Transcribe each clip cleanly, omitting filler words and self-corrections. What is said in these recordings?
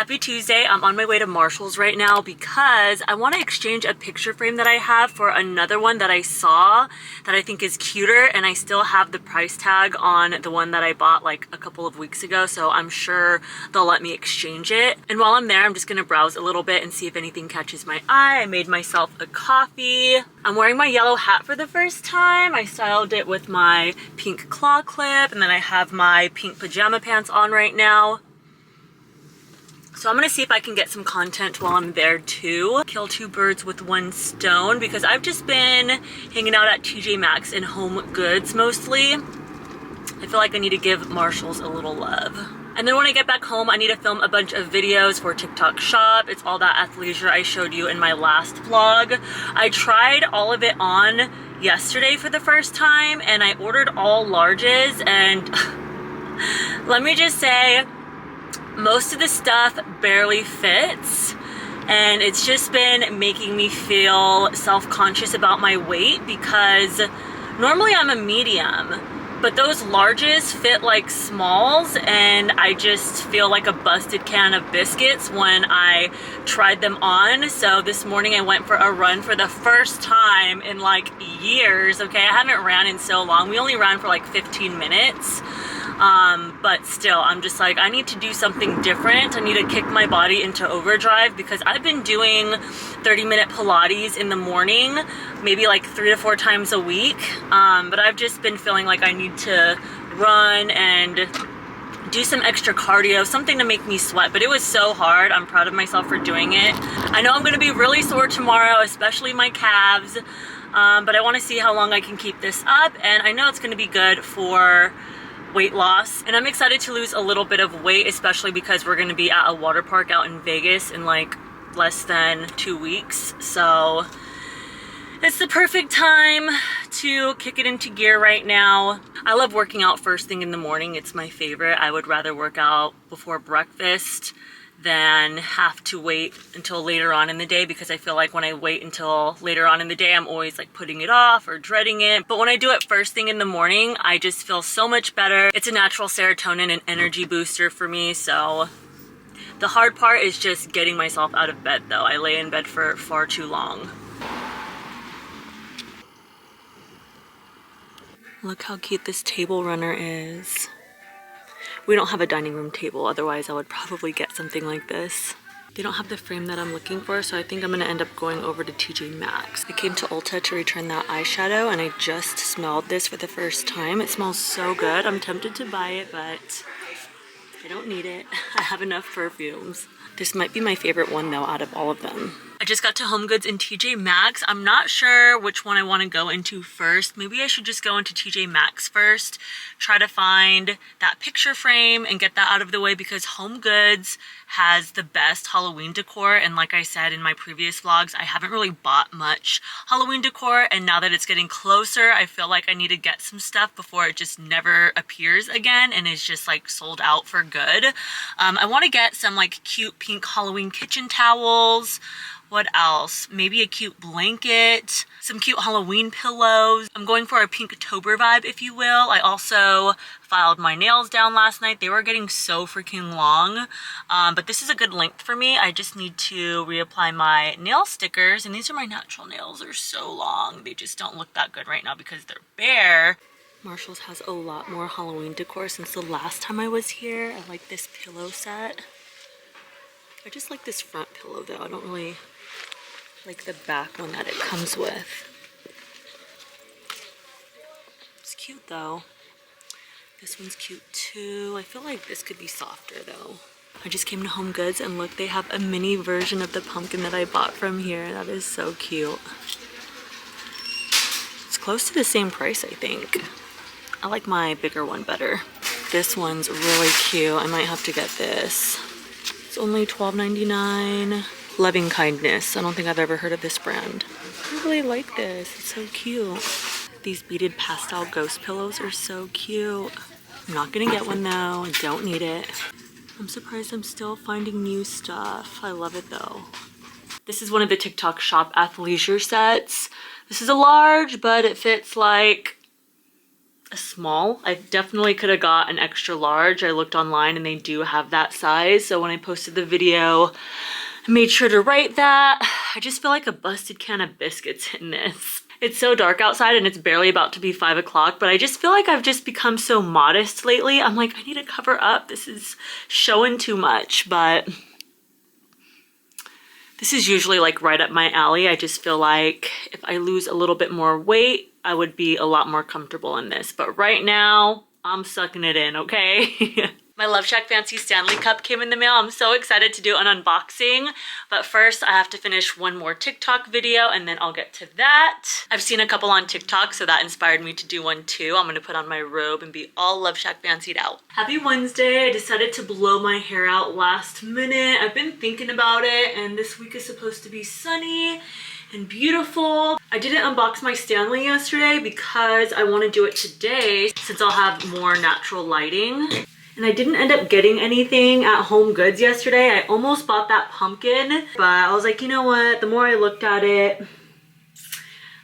Happy Tuesday. I'm on my way to Marshall's right now because I want to exchange a picture frame that I have for another one that I saw that I think is cuter, and I still have the price tag on the one that I bought like a couple of weeks ago, so I'm sure they'll let me exchange it. And while I'm there, I'm just gonna browse a little bit and see if anything catches my eye. I made myself a coffee. I'm wearing my yellow hat for the first time. I styled it with my pink claw clip, and then I have my pink pajama pants on right now. So I'm gonna see if I can get some content while I'm there too. Kill two birds with one stone, because I've just been hanging out at TJ Maxx and HomeGoods mostly. I feel like I need to give Marshall's a little love. And then when I get back home, I need to film a bunch of videos for TikTok Shop. It's all that athleisure I showed you in my last vlog. I tried all of it on yesterday for the first time, and I ordered all larges, and let me just say, most of the stuff barely fits, and it's just been making me feel self-conscious about my weight, because normally I'm a medium, but those larges fit like smalls, and I just feel like a busted can of biscuits when I tried them on. So this morning I went for a run for the first time in like years. Okay, I haven't ran in so long. We only ran for like 15 minutes. But still, I'm just like, I need to do something different. I need to kick my body into overdrive, because I've been doing 30-minute Pilates in the morning, maybe like 3 to 4 times a week. But I've just been feeling like I need to run and do some extra cardio, something to make me sweat. But it was so hard. I'm proud of myself for doing it. I know I'm gonna be really sore tomorrow, especially my calves. But I wanna see how long I can keep this up. And I know it's gonna be good for weight loss, and I'm excited to lose a little bit of weight, especially because we're going to be at a water park out in Vegas in like less than 2 weeks. So it's the perfect time to kick it into gear right now. I love working out first thing in the morning. It's my favorite. I would rather work out before breakfast than have to wait until later on in the day, because I feel like when I wait until later on in the day, I'm always like putting it off or dreading it. But when I do it first thing in the morning, I just feel so much better. It's a natural serotonin and energy booster for me. So the hard part is just getting myself out of bed though. I lay in bed for far too long. Look how cute this table runner is. We don't have a dining room table, otherwise I would probably get something like this. They don't have the frame that I'm looking for, so I think I'm gonna end up going over to TJ Maxx. I came to Ulta to return that eyeshadow, and I just smelled this for the first time. It smells so good. I'm tempted to buy it, but I don't need it. I have enough perfumes. This might be my favorite one though out of all of them. I just got to HomeGoods in TJ Maxx. I'm not sure which one I want to go into first. Maybe I should just go into TJ Maxx first, try to find that picture frame and get that out of the way, because HomeGoods has the best Halloween decor. And like I said in my previous vlogs, I haven't really bought much Halloween decor, and now that it's getting closer, I feel like I need to get some stuff before it just never appears again and is just like sold out for good. I want to get some like cute pink Halloween kitchen towels. What else? Maybe a cute blanket, some cute Halloween pillows. I'm going for a Pinktober vibe, if you will. I also filed my nails down last night. They were getting so freaking long, but this is a good length for me. I just need to reapply my nail stickers, and these are my natural nails. They're so long. They just don't look that good right now because they're bare. Marshall's has a lot more Halloween decor since the last time I was here. I like this pillow set. I just like this front pillow though. I don't really like the back one that it comes with. It's cute though. This one's cute too. I feel like this could be softer though. I just came to HomeGoods and look, they have a mini version of the pumpkin that I bought from here. That is so cute. It's close to the same price, I think. I like my bigger one better. This one's really cute. I might have to get this. It's only $12.99. Loving Kindness. I don't think I've ever heard of this brand. I really like this. It's so cute. These beaded pastel ghost pillows are so cute. I'm not gonna get one though. I don't need it. I'm surprised I'm still finding new stuff. I love it though. This is one of the TikTok Shop athleisure sets. This is a large, but it fits like a small. I definitely could have got an extra large. I looked online and they do have that size. So when I posted the video, I made sure to write that. I just feel like a busted can of biscuits in this. It's so dark outside and it's barely about to be 5 o'clock, but I just feel like I've just become so modest lately. I'm like, I need to cover up. This is showing too much, but this is usually like right up my alley. I just feel like if I lose a little bit more weight, I would be a lot more comfortable in this. But right now, I'm sucking it in, okay? My Love Shack Fancy Stanley Cup came in the mail. I'm so excited to do an unboxing. But first, I have to finish one more TikTok video and then I'll get to that. I've seen a couple on TikTok, so that inspired me to do one too. I'm gonna put on my robe and be all Love Shack fancied out. Happy Wednesday. I decided to blow my hair out last minute. I've been thinking about it and this week is supposed to be sunny and beautiful. I didn't unbox my Stanley yesterday because I want to do it today since I'll have more natural lighting. And I didn't end up getting anything at HomeGoods yesterday. I almost bought that pumpkin, but I was like, you know what? The more I looked at it,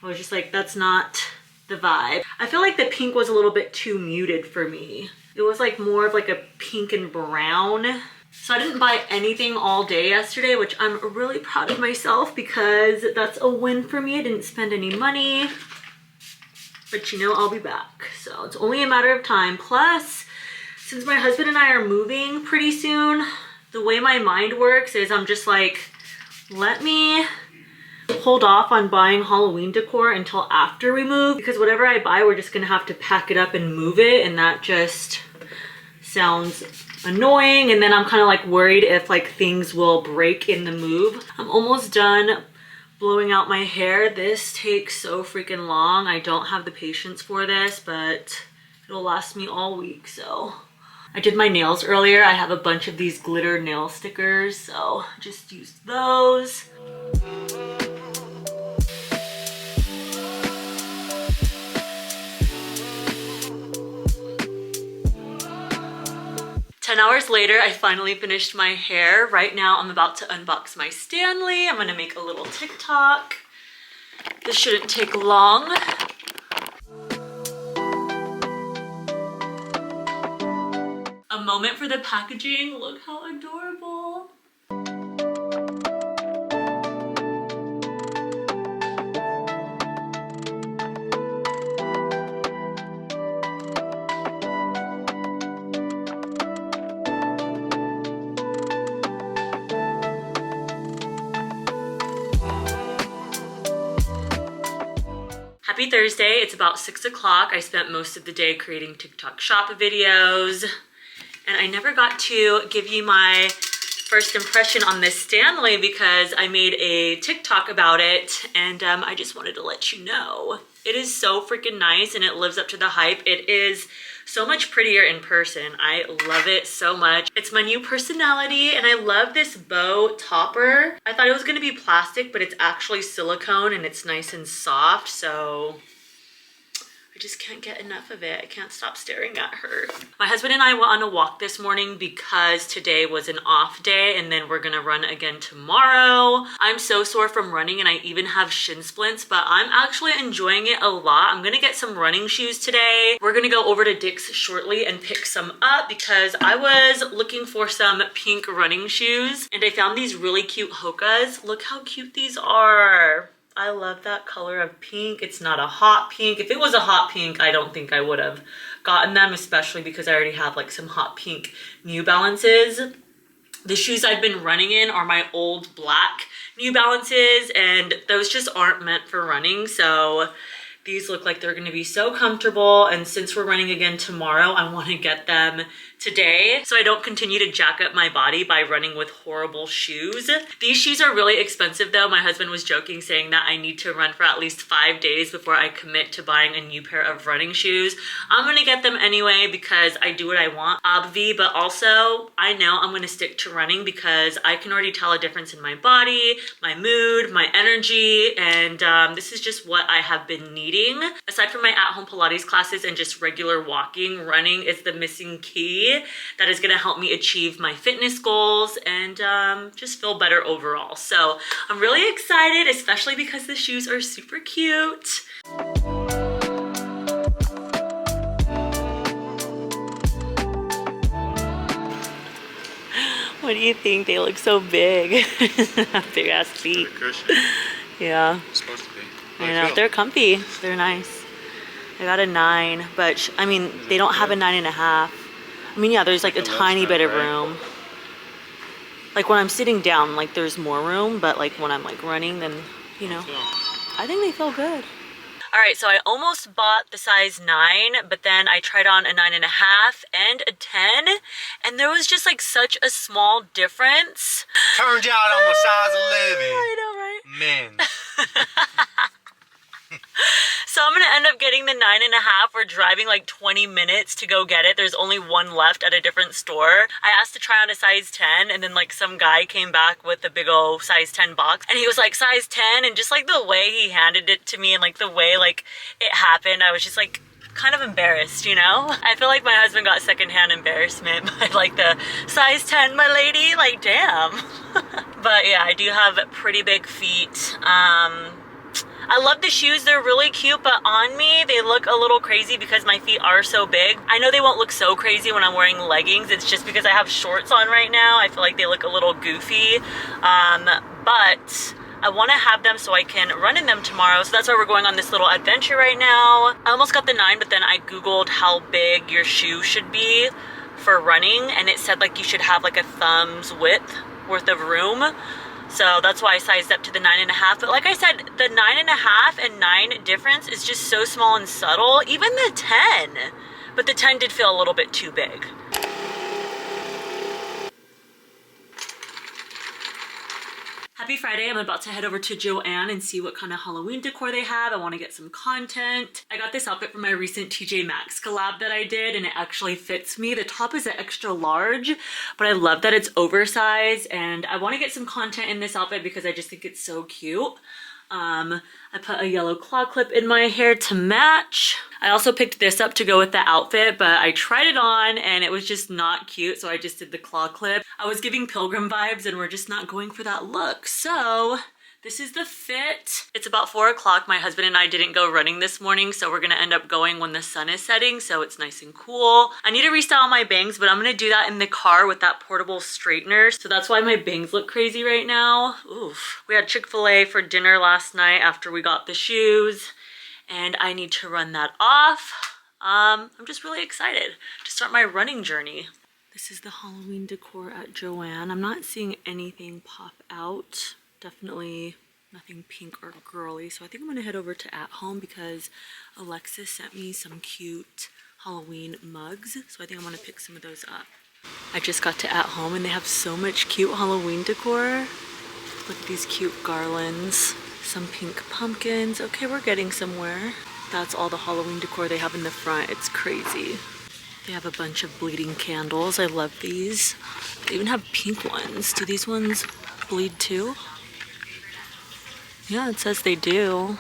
I was just like, that's not the vibe. I feel like the pink was a little bit too muted for me. It was like more of like a pink and brown. So I didn't buy anything all day yesterday, which I'm really proud of myself because that's a win for me. I didn't spend any money, but you know, I'll be back. So it's only a matter of time. Plus, since my husband and I are moving pretty soon, the way my mind works is I'm just like, let me hold off on buying Halloween decor until after we move, because whatever I buy, we're just gonna have to pack it up and move it, and that just sounds annoying. And then I'm kind of like worried if like things will break in the move. I'm almost done blowing out my hair. This takes so freaking long. I don't have the patience for this, but it'll last me all week, so. I did my nails earlier. I have a bunch of these glitter nail stickers, so just used those. Ten hours later, I finally finished my hair. Right now, I'm about to unbox my Stanley. I'm gonna make a little TikTok. This shouldn't take long. A moment for the packaging. Look how adorable. Happy Thursday. It's about 6 o'clock. I spent most of the day creating TikTok shop videos. And I never got to give you my first impression on this Stanley because I made a TikTok about it, and I just wanted to let you know. It is so freaking nice and it lives up to the hype. It is so much prettier in person. I love it so much. It's my new personality, and I love this bow topper. I thought it was gonna be plastic, but it's actually silicone and it's nice and soft, so I just can't get enough of it. I can't stop staring at her. My husband and I went on a walk this morning because today was an off day, and then we're gonna run again tomorrow. I'm so sore from running and I even have shin splints, but I'm actually enjoying it a lot. I'm gonna get some running shoes today. We're gonna go over to Dick's shortly and pick some up because I was looking for some pink running shoes and I found these really cute Hokas. Look how cute these are. I love that color of pink. It's not a hot pink. If it was a hot pink, I don't think I would have gotten them, especially because I already have like some hot pink New Balances. The shoes I've been running in are my old black New Balances, and those just aren't meant for running. So these look like they're gonna be so comfortable. And since we're running again tomorrow, I wanna get them today so I don't continue to jack up my body by running with horrible shoes. These shoes are really expensive though. My husband was joking saying that I need to run for at least 5 days before I commit to buying a new pair of running shoes. I'm gonna get them anyway because I do what I want, obvi, but also I know I'm gonna stick to running because I can already tell a difference in my body, my mood, my energy, and this is just what I have been needing. Aside from my at-home Pilates classes and just regular walking, running is the missing key that is going to help me achieve my fitness goals and just feel better overall. So I'm really excited, especially because the shoes are super cute. What do you think? They look so big. Big ass feet. Yeah. It's supposed to be. I know. They're comfy. They're nice. I got a 9, but I mean, they don't have a 9.5. I mean, yeah, there's like a tiny bit of room. Like when I'm sitting down, like there's more room, but like when I'm like running, then, you know, I think they feel good. All right, so I almost bought the size 9, but then I tried on a 9.5 and a 10, and there was just like such a small difference. Turned out on the size 11. I know, right? Men. So I'm gonna end up getting the 9.5. We're driving like 20 minutes to go get it. There's only one left at a different store. I asked to try on a size 10, and then like some guy came back with a big old size 10 box, and he was like size 10, and just like the way he handed it to me and like the way like it happened, I was just like kind of embarrassed, you know? I feel like my husband got secondhand embarrassment by like the size 10, my lady, like damn. But yeah, I do have pretty big feet. I love the shoes, they're really cute, but on me, they look a little crazy because my feet are so big. I know they won't look so crazy when I'm wearing leggings, it's just because I have shorts on right now. I feel like they look a little goofy, but I want to have them so I can run in them tomorrow, so that's why we're going on this little adventure right now. I almost got the 9, but then I googled how big your shoe should be for running, and it said like you should have like a thumb's width worth of room. So that's why I sized up to the 9.5. But like I said, the 9.5 and 9 difference is just so small and subtle. Even the 10. But the 10 did feel a little bit too big. Happy Friday. I'm about to head over to Joann and see what kind of Halloween decor they have. I want to get some content. I got this outfit from my recent TJ Maxx collab that I did, and it actually fits me. The top is an extra large, but I love that it's oversized, and I want to get some content in this outfit because I just think it's so cute. I put a yellow claw clip in my hair to match. I also picked this up to go with the outfit, but I tried it on and it was just not cute, so I just did the claw clip. I was giving pilgrim vibes and we're just not going for that look. So this is the fit. It's about 4 o'clock. My husband and I didn't go running this morning, so we're gonna end up going when the sun is setting, so it's nice and cool. I need to restyle my bangs, but I'm gonna do that in the car with that portable straightener. So that's why my bangs look crazy right now. Oof. We had Chick-fil-A for dinner last night after we got the shoes, and I need to run that off. I'm just really excited to start my running journey. This is the Halloween decor at Joann. I'm not seeing anything pop out. Definitely nothing pink or girly, so I think I'm gonna head over to At Home because Alexis sent me some cute Halloween mugs, so I think I'm gonna pick some of those up. I just got to At Home and they have so much cute Halloween decor. Look at these cute garlands, some pink pumpkins. Okay, we're getting somewhere. That's all the Halloween decor they have in the front. It's crazy. They have a bunch of bleeding candles. I love these. They even have pink ones. Do these ones bleed too? Yeah, it says they do.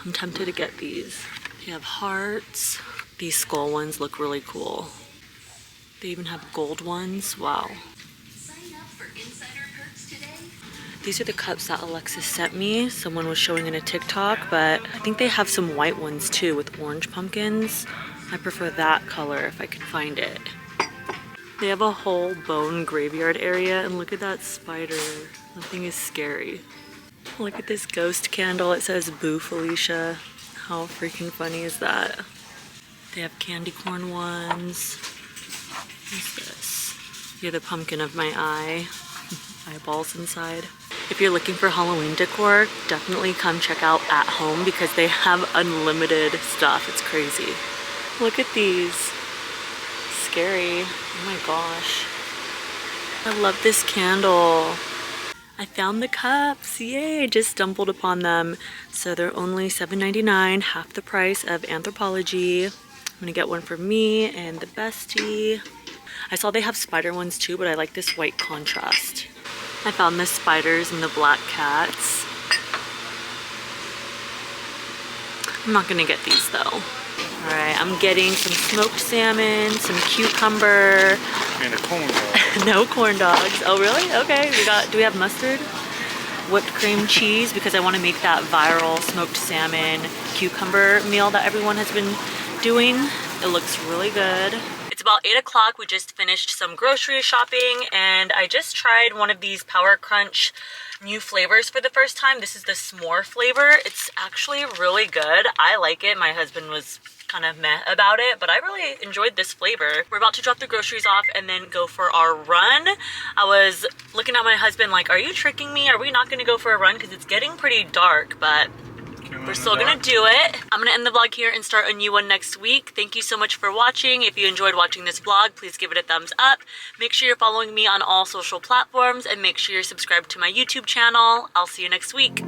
I'm tempted to get these. They have hearts. These skull ones look really cool. They even have gold ones. Wow. These are the cups that Alexis sent me. Someone was showing in a TikTok, but I think they have some white ones too with orange pumpkins. I prefer that color if I can find it. They have a whole bone graveyard area, and look at that spider. That thing is scary. Look at this ghost candle. It says Boo Felicia. How freaking funny is that? They have candy corn ones. What's this? You're the pumpkin of my eye. Eyeballs inside. If you're looking for Halloween decor, definitely come check out At Home because they have unlimited stuff. It's crazy. Look at these. Scary. Oh my gosh. I love this candle. I found the cups, yay, just stumbled upon them. So they're only $7.99, half the price of Anthropologie. I'm gonna get one for me and the bestie. I saw they have spider ones too, but I like this white contrast. I found the spiders and the black cats. I'm not gonna get these though. All right, I'm getting some smoked salmon, some cucumber. And a corn dog. No corn dogs. Oh really? Okay, do we have mustard? Whipped cream cheese because I want to make that viral smoked salmon cucumber meal that everyone has been doing. It looks really good. It's about 8 o'clock. We just finished some grocery shopping and I just tried one of these Power Crunch new flavors for the first time. This is the s'more flavor. It's actually really good. I like it. My husband was kind of meh about it, but I really enjoyed this flavor. We're about to drop the groceries off and then go for our run. I was looking at my husband like, are you tricking me? Are we not going to go for a run? Because it's getting pretty dark, but we're still gonna do it. I'm gonna end the vlog here and start a new one next week. Thank you so much for watching. If you enjoyed watching this vlog, please give it a thumbs up. Make sure you're following me on all social platforms and make sure you're subscribed to my YouTube channel. I'll see you next week.